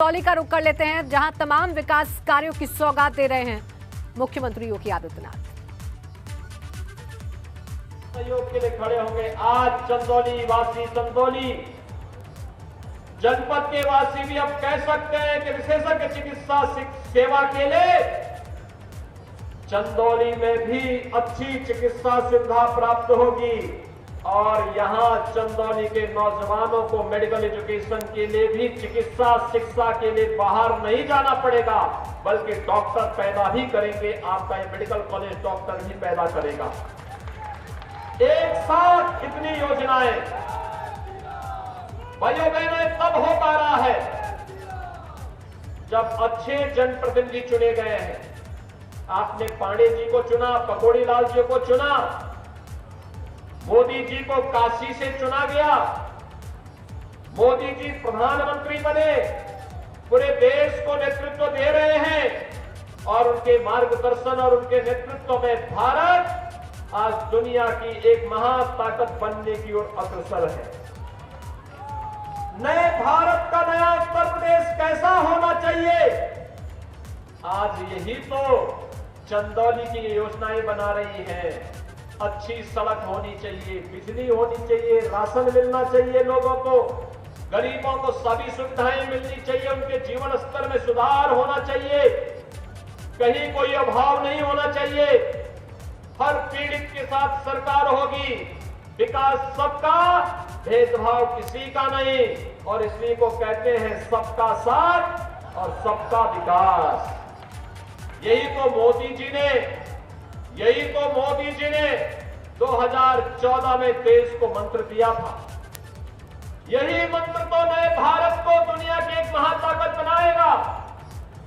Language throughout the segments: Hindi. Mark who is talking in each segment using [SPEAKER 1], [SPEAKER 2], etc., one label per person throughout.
[SPEAKER 1] चंदौली का रुख कर लेते हैं, जहां तमाम विकास कार्यों की सौगात दे रहे हैं मुख्यमंत्री योगी आदित्यनाथ।
[SPEAKER 2] सहयोग के लिए खड़े होंगे। आज चंदौली वासी, चंदौली जनपद के वासी भी अब कह सकते हैं कि विशेषज्ञ चिकित्सा सेवा के लिए चंदौली में भी अच्छी चिकित्सा सुविधा प्राप्त होगी और यहां चंदौली के नौजवानों को मेडिकल एजुकेशन के लिए भी चिकित्सा शिक्षा के लिए बाहर नहीं जाना पड़ेगा, बल्कि डॉक्टर पैदा भी करेंगे। आपका ये मेडिकल कॉलेज डॉक्टर भी पैदा करेगा। एक साथ इतनी योजनाएं भाइयों बहनों तब हो पा रहा है जब अच्छे जनप्रतिनिधि चुने गए हैं। आपने पांडे जी को चुना, पकौड़ी लाल जी को चुना, मोदी जी को काशी से चुना गया, मोदी जी प्रधानमंत्री बने, पूरे देश को नेतृत्व दे रहे हैं और उनके मार्गदर्शन और उनके नेतृत्व में भारत आज दुनिया की एक महाताकत बनने की ओर अग्रसर है। नए भारत का नया उत्तर प्रदेश कैसा होना चाहिए, आज यही तो चंदौली की योजनाएं बना रही हैं। अच्छी सड़क होनी चाहिए, बिजली होनी चाहिए, राशन मिलना चाहिए लोगों को, गरीबों को सभी सुविधाएं मिलनी चाहिए, उनके जीवन स्तर में सुधार होना चाहिए, कहीं कोई अभाव नहीं होना चाहिए, हर पीड़ित के साथ सरकार होगी, विकास सबका, भेदभाव किसी का नहीं, और इसी को कहते हैं सबका साथ और सबका विकास। यही तो मोदी जी ने 2014 में देश को मंत्र दिया था। यही मंत्र तो नए भारत को दुनिया की एक महाताकत बनाएगा।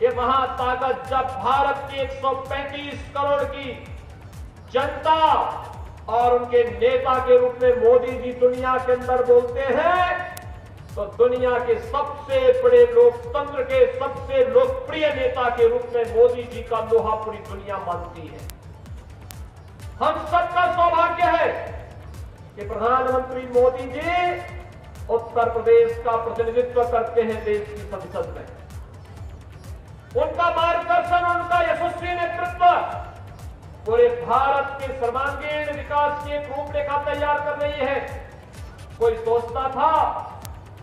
[SPEAKER 2] ये महाताकत जब भारत की 135 करोड़ की जनता और उनके नेता के रूप में मोदी जी दुनिया के अंदर बोलते हैं, तो दुनिया के सबसे बड़े लोकतंत्र के सबसे लोकप्रिय नेता के रूप में मोदी जी का लोहा पूरी दुनिया मानती है। हम सबका सौभाग्य है कि प्रधानमंत्री मोदी जी उत्तर प्रदेश का प्रतिनिधित्व करते हैं देश की संसद में। उनका मार्गदर्शन, उनका यशस्वी नेतृत्व पूरे भारत के सर्वांगीण विकास की एक रूपरेखा तैयार कर रही है। कोई सोचता था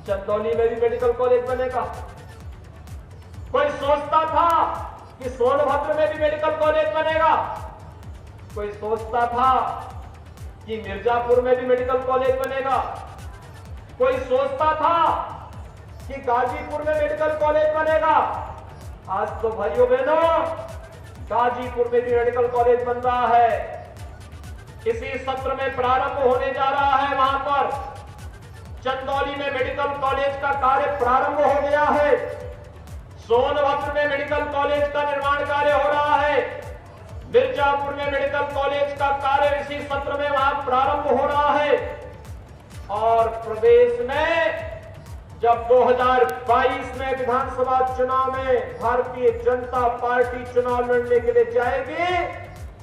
[SPEAKER 2] चंदौली में भी मेडिकल कॉलेज बनेगा, कोई सोचता था कि सोनभद्र में भी मेडिकल कॉलेज बनेगा, कोई सोचता था कि मिर्जापुर में भी मेडिकल कॉलेज बनेगा, कोई सोचता था कि गाजीपुर में मेडिकल कॉलेज बनेगा। आज तो भाइयों बहनों गाजीपुर में भी मेडिकल कॉलेज बन रहा है। इसी सत्र में प्रारंभ होने जा रहा है। वहां पर चंदौली में मेडिकल कॉलेज का कार्य प्रारंभ हो गया है। सोनभद्र में मेडिकल कॉलेज का निर्माण कार्य हो रहा है। मिर्जापुर में मेडिकल कॉलेज का कार्य इसी सत्र में वहां प्रारंभ हो रहा है। और प्रदेश में जब 2022 में विधानसभा चुनाव में भारतीय जनता पार्टी चुनाव लड़ने के लिए जाएगी,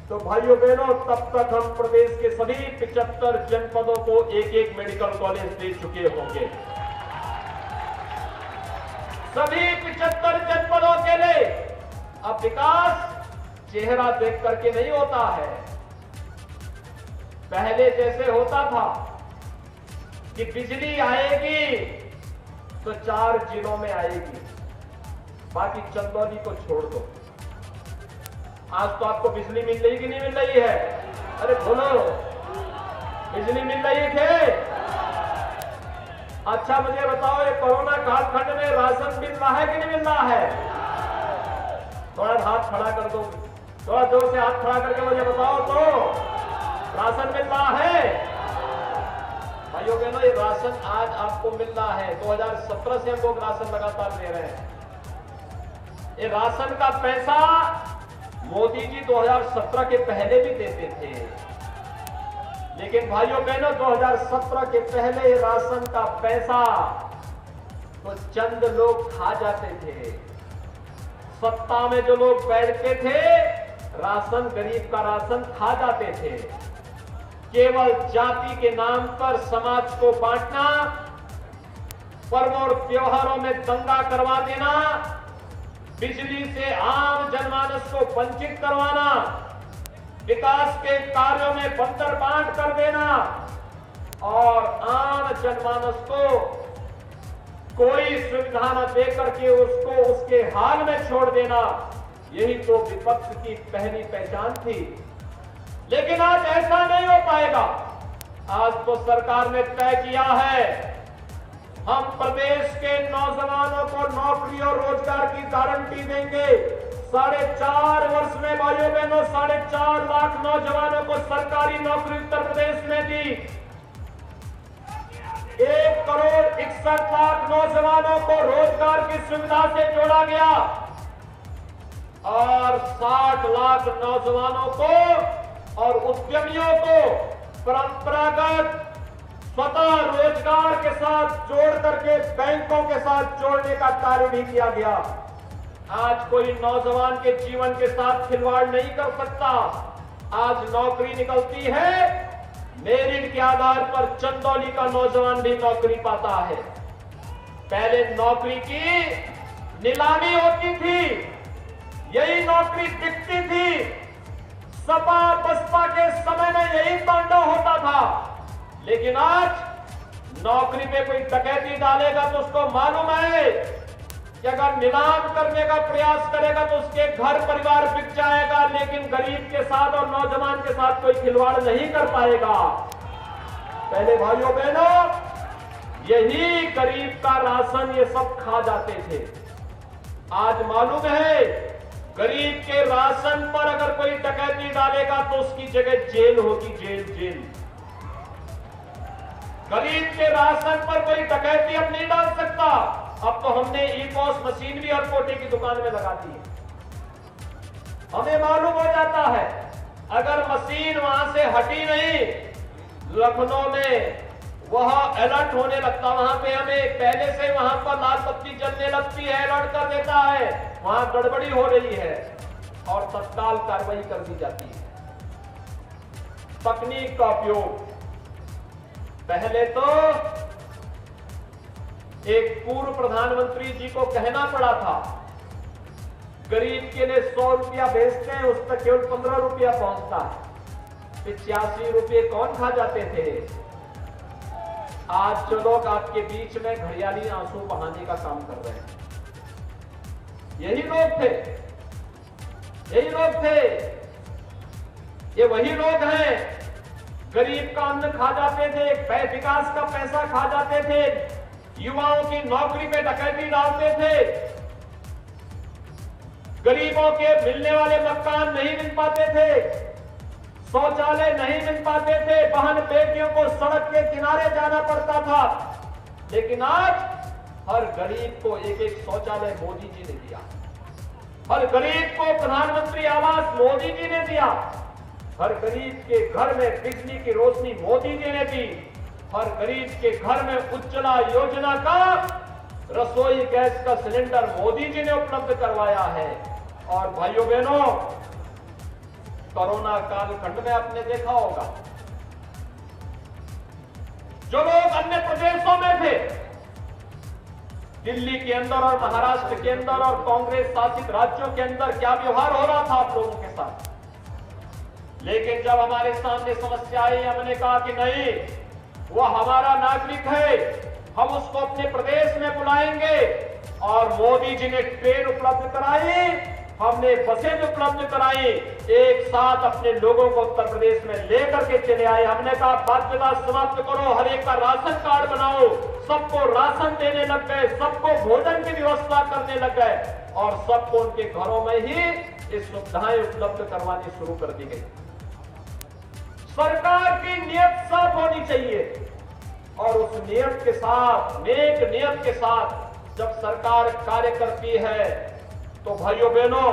[SPEAKER 2] तो भाइयों बहनों तब तक हम प्रदेश के सभी 75 जनपदों को एक एक मेडिकल कॉलेज दे चुके होंगे। सभी 75 जनपदों के लिए अब विकास चेहरा देख करके नहीं होता है। पहले जैसे होता था कि बिजली आएगी तो 4 जिलों में आएगी, बाकी चंदौली को छोड़ दो। आज तो आपको बिजली मिल रही कि नहीं मिल रही है? अरे बोलो, बिजली मिल रही है? अच्छा मुझे बताओ, ये कोरोना कालखंड में राशन मिल रहा है कि नहीं मिल रहा है? थोड़ा हाथ खड़ा कर दो, थोड़ा जोर से हाथ खड़ा करके मुझे बताओ तो, राशन मिल रहा है? भाइयों बहनों ये राशन आज आपको मिल रहा है। 2017 से हम लोग राशन लगातार दे रहे हैं। ये राशन का पैसा मोदी जी 2017 के पहले भी देते थे, लेकिन भाइयों बहनों 2017 के पहले राशन का पैसा तो चंद लोग खा जाते थे। सत्ता में जो लोग बैठते थे राशन, गरीब का राशन खा जाते थे। केवल जाति के नाम पर समाज को बांटना, पर्वों और त्योहारों में दंगा करवा देना, बिजली से आम जनमानस को वंचित करवाना, विकास के कार्यों में बंदरबांट कर देना और आम जनमानस को कोई सुविधा न देकर के उसको उसके हाल में छोड़ देना, यही तो विपक्ष की पहली पहचान थी। लेकिन आज ऐसा नहीं हो पाएगा। आज तो सरकार ने तय किया है, हम प्रदेश के नौजवानों को नौकरी और रोजगार की गारंटी देंगे। 4.5 वर्ष में भाइयों बहनों 4.5 लाख नौजवानों को सरकारी नौकरी उत्तर प्रदेश में दी। 1 करोड़ 61 लाख नौजवानों को रोजगार की सुविधा से जोड़ा गया और 60 लाख नौजवानों को और उद्यमियों को परंपरागत स्वतः रोजगार के साथ जोड़ करके बैंकों के साथ जोड़ने का कार्य भी किया गया। आज कोई नौजवान के जीवन के साथ खिलवाड़ नहीं कर सकता। आज नौकरी निकलती है, मेरिट के आधार पर चंदौली का नौजवान भी नौकरी पाता है। पहले नौकरी की नीलामी होती थी, यही नौकरी बिकती थी। सपा बसपा के समय में यही तांडव होता था। लेकिन आज नौकरी पे कोई डकैती डालेगा तो उसको मालूम है कि अगर नीलाम करने का प्रयास करेगा तो उसके घर परिवार बिक जाएगा, लेकिन गरीब के साथ और नौजवान के साथ कोई खिलवाड़ नहीं कर पाएगा। पहले भाइयों बहनों यही गरीब का राशन ये सब खा जाते थे। आज मालूम है गरीब के राशन पर अगर कोई डकैती डालेगा तो उसकी जगह जेल होगी, जेल। गरीब के राशन पर कोई डकैती अब नहीं डाल सकता। अब तो हमने ई-पॉस मशीन भी हर कोटे की दुकान में लगा दी है। हमें मालूम हो जाता है अगर मशीन वहां से हटी नहीं, लखनऊ में वह अलर्ट होने लगता, वहां पे हमें पहले से वहां पर लाल बत्ती जलने लगती है, अलर्ट कर देता है वहां गड़बड़ी हो रही है और तत्काल कार्रवाई कर दी जाती है। तकनीक का उपयोग, पहले तो एक पूर्व प्रधानमंत्री जी को कहना पड़ा था गरीब के लिए 100 रुपया भेजते हैं, उस तक केवल 15 रुपया पहुंचता है। 85 रुपये कौन खा जाते थे। आज जो लोग आपके बीच में घड़ियाली आंसू बहाने का काम कर रहे हैं, यही लोग थे, ये वही लोग हैं। गरीब का अन्न खा जाते थे, विकास का पैसा खा जाते थे, युवाओं की नौकरी पे डकैती डालते थे, गरीबों के मिलने वाले मकान नहीं मिल पाते थे, शौचालय नहीं मिल पाते थे, बहन बेटियों को सड़क के किनारे जाना पड़ता था। लेकिन आज हर गरीब को एक शौचालय मोदी जी ने दिया, हर गरीब को प्रधानमंत्री आवास मोदी जी ने दिया, हर गरीब के घर में बिजली की रोशनी मोदी जी ने दी, हर गरीब के घर में उज्ज्वला योजना का रसोई गैस का सिलेंडर मोदी जी ने उपलब्ध करवाया है। और भाइयों बहनों, कोरोना कालखंड में आपने देखा होगा जो लोग अन्य प्रदेशों में थे, दिल्ली के अंदर और महाराष्ट्र के अंदर और कांग्रेस शासित राज्यों के अंदर क्या व्यवहार हो रहा था आप लोगों के साथ। लेकिन जब हमारे सामने समस्या आई, हमने कहा कि नहीं, वो हमारा नागरिक है, हम उसको अपने प्रदेश में बुलाएंगे। और मोदी जी ने ट्रेन उपलब्ध कराई, हमने बसें उपलब्ध कराई, एक साथ अपने लोगों को उत्तर प्रदेश में लेकर के चले आए। हमने कहा बाध्यता समाप्त करो, हर एक का राशन कार्ड बनाओ, सबको राशन देने लग गए, सबको भोजन की व्यवस्था करने लग गए और सबको उनके घरों में ही ये सुविधाएं उपलब्ध करवानी शुरू कर दी गई। सरकार की नियत साफ होनी चाहिए और उस नियत के साथ, नेक नियत के साथ जब सरकार कार्य करती है तो भाइयों बहनों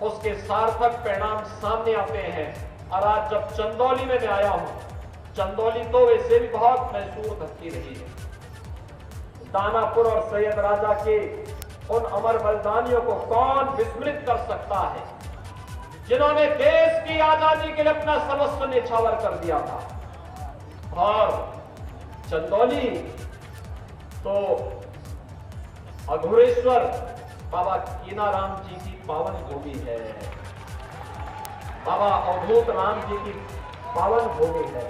[SPEAKER 2] उसके सार्थक परिणाम सामने आते हैं। और आज जब चंदौली में मैं आया हूं, चंदौली तो वैसे भी बहुत महसूस धरती रही है। दानापुर और सैयद राजा के उन अमर बलिदानियों को कौन विस्मृत कर सकता है, जिन्होंने देश की आजादी के लिए अपना सर्वस्व न्यौछावर कर दिया था। और चंदौली तो अघोरेश्वर बाबा कीनाराम जी की पावन भूमि है, बाबा अवधूत राम जी की पावन भूमि है।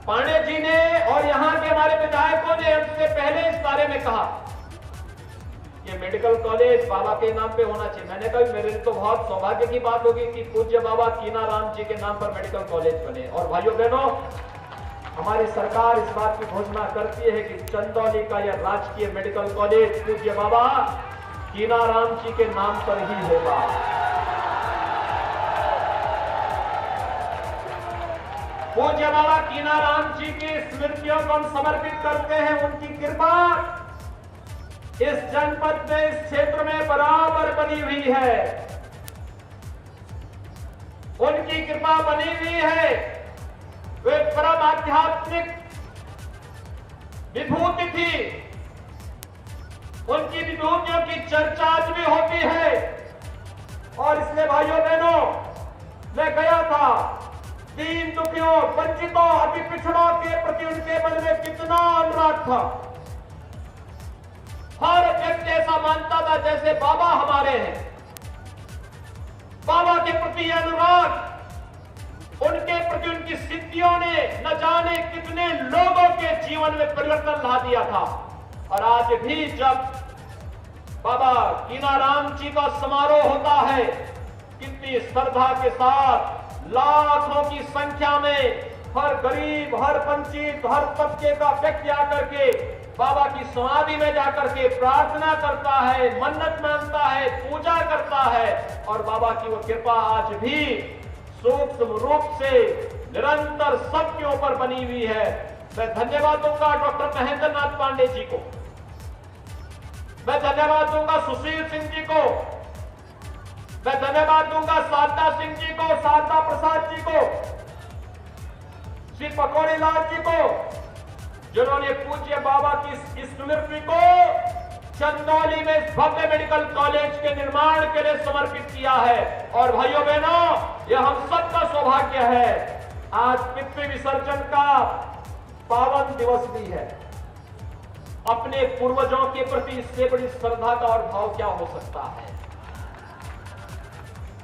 [SPEAKER 2] पांडे जी ने और यहां के हमारे विधायकों ने हमसे पहले इस बारे में कहा कि मेडिकल कॉलेज बाबा के नाम पे होना चाहिए। मैंने कहा मेरे लिए तो बहुत सौभाग्य की बात होगी कि पूज्य बाबा कीनाराम जी के नाम पर मेडिकल कॉलेज बने। और भाइयों बहनों, हमारी सरकार इस बात की घोषणा करती है कि चंदौली का यह राजकीय मेडिकल कॉलेज पूज्य बाबा कीनाराम जी के नाम पर ही होगा। पूज्य बाबा कीनाराम जी की स्मृतियों को हम समर्पित करते हैं। उनकी कृपा इस जनपद में, इस क्षेत्र में बराबर बनी हुई है। उनकी कृपा बनी हुई है। वे परम आध्यात्मिक विभूति थी। उनकी विभूतियों की चर्चा आज भी होती है। और इसलिए भाइयों बहनों, मैं गया था, दीन दुखियों, वंचितों, अति पिछड़ों के प्रति उनके मन में कितना अनुराग था। हर व्यक्ति ऐसा मानता था जैसे बाबा हमारे हैं। बाबा के प्रति अनुराग, उनके प्रति उनकी सिद्धियों ने न जाने कितने लोगों के जीवन में परिवर्तन ला दिया था। और आज भी जब बाबा कीनाराम जी का समारोह होता है, कितनी श्रद्धा के साथ लाखों की संख्या में हर गरीब, हर वंचित, हर तबके का व्यक्ति आकर के बाबा की समाधि में जाकर के प्रार्थना करता है, मन्नत मांगता है, पूजा करता है। और बाबा की वो कृपा आज भी सूक्ष्म रूप से निरंतर सबके ऊपर बनी हुई है। मैं धन्यवाद दूंगा डॉक्टर महेंद्र नाथ पांडे जी को, मैं धन्यवाद दूंगा सुशील सिंह जी को, मैं धन्यवाद दूंगा शारदा सिंह जी को, शारदा प्रसाद जी को, श्री पकौड़ी लाल जी को, जिन्होंने पूज्य बाबा की इस स्मृति को चंदौली में इस भव्य मेडिकल कॉलेज के निर्माण के लिए समर्पित किया है। और भाइयों बहनों, यह हम सबका सौभाग्य है। आज पृथ्वी विसर्जन का पावन दिवस भी है। अपने पूर्वजों के प्रति इससे बड़ी श्रद्धा का और भाव क्या हो सकता है?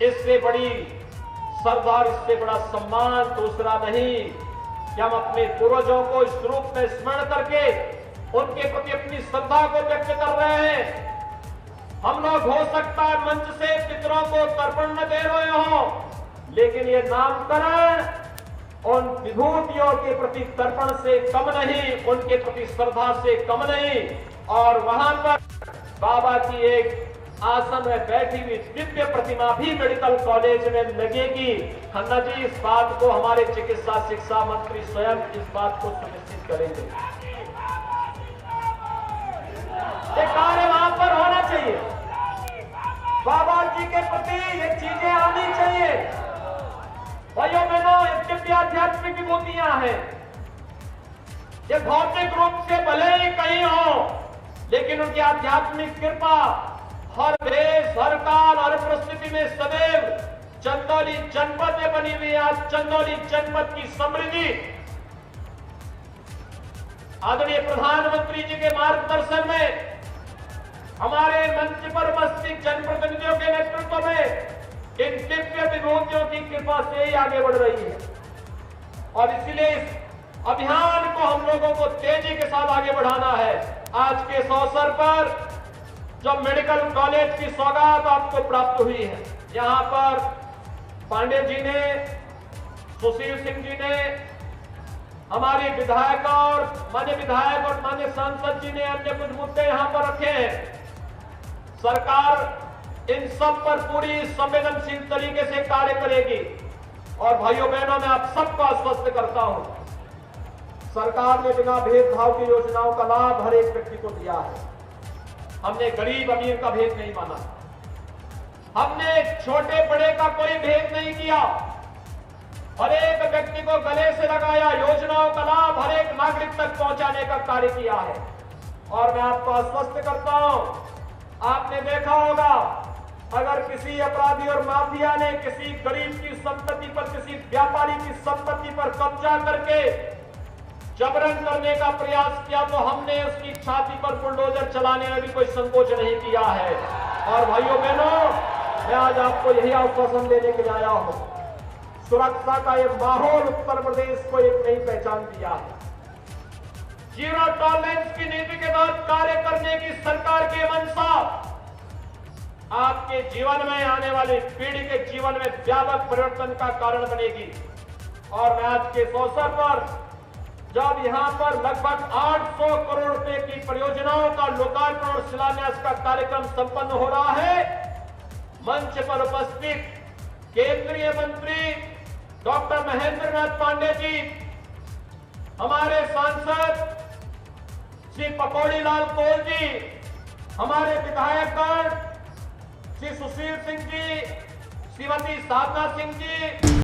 [SPEAKER 2] इससे बड़ी श्रद्धा, इससे बड़ा सम्मान दूसरा नहीं कि हम अपने पूर्वजों को इस रूप में स्मरण करके उनके प्रति अपनी श्रद्धा को व्यक्त कर रहे हैं। हम लोग हो सकता है मंच से पितरों को तर्पण न दे रहे हो, लेकिन ये नामकरण उन विभूतियों के प्रति तर्पण से कम नहीं, उनके प्रति श्रद्धा से कम नहीं। और वहां पर बाबा की एक आसन में बैठी हुई दिव्य प्रतिमा भी मेडिकल कॉलेज में लगेगी। खन्ना जी, इस बात को हमारे चिकित्सा शिक्षा मंत्री स्वयं इस बात को सुनिश्चित करेंगे। ये कार्य वहां पर होना चाहिए। बाबा जी के प्रति ये चीजें आनी चाहिए। भाइयों बहनों, ये दिव्य आध्यात्मिक विभूतियां हैं। ये भौतिक रूप से भले ही कहीं हो, लेकिन उनकी आध्यात्मिक कृपा हर देश, हर काल, हर परिस्थिति में सदैव चंदौली जनपद में बनी हुई। आज चंदौली जनपद की समृद्धि आदरणीय प्रधानमंत्री जी के मार्गदर्शन में, हमारे मंच पर उपस्थित जनप्रतिनिधियों के नेतृत्व में इन दिव्य विभूतियों की कृपा से ही आगे बढ़ रही है। और इसलिए इस अभियान को हम लोगों को तेजी के साथ आगे बढ़ाना है। आज के इस अवसर पर जब मेडिकल कॉलेज की सौगात आपको प्राप्त हुई है, यहां पर पांडे जी ने, सुशील सिंह जी ने, हमारे विधायक और माननीय सांसद जी ने अन्य कुछ मुद्दे यहां पर रखे हैं। सरकार इन सब पर पूरी संवेदनशील तरीके से कार्य करेगी। और भाइयों बहनों, मैं आप सबको आश्वस्त करता हूं, सरकार ने बिना भेदभाव की योजनाओं का लाभ हर एक व्यक्ति को दिया है। हमने गरीब अमीर का भेद नहीं माना, हमने छोटे बड़े का कोई भेद नहीं किया। हर एक व्यक्ति को गले से लगाया, योजनाओं का लाभ हर एक नागरिक तक पहुंचाने का कार्य किया है। और मैं आपको आश्वस्त करता हूं, आपने देखा होगा, अगर किसी अपराधी और माफिया ने किसी गरीब की संपत्ति पर, किसी व्यापारी की संपत्ति पर कब्जा करके जबरन करने का प्रयास किया तो हमने उसकी छाती पर बुलडोजर चलाने में भी कोई संकोच नहीं किया है। और भाइयों बहनों, मैं आज आपको यही आश्वासन देने के लिए आया हूं, सुरक्षा का ये माहौल उत्तर प्रदेश को एक नई पहचान दिया है। जीरो टॉलरेंस की नीति के तहत कार्य करने की सरकार की मंशा आपके जीवन में, आने वाली पीढ़ी के जीवन में व्यापक परिवर्तन का कारण बनेगी। और मैं आज के इस अवसर पर जब यहां पर लगभग 800 करोड़ रुपए की परियोजनाओं का लोकार्पण और शिलान्यास का कार्यक्रम संपन्न हो रहा है, मंच पर उपस्थित केंद्रीय मंत्री डॉक्टर महेंद्र नाथ पांडे जी, हमारे सांसद श्री पकौड़ी लाल कोल जी, हमारे विधायकगण श्री सुशील सिंह जी, श्रीमती साधना सिंह जी,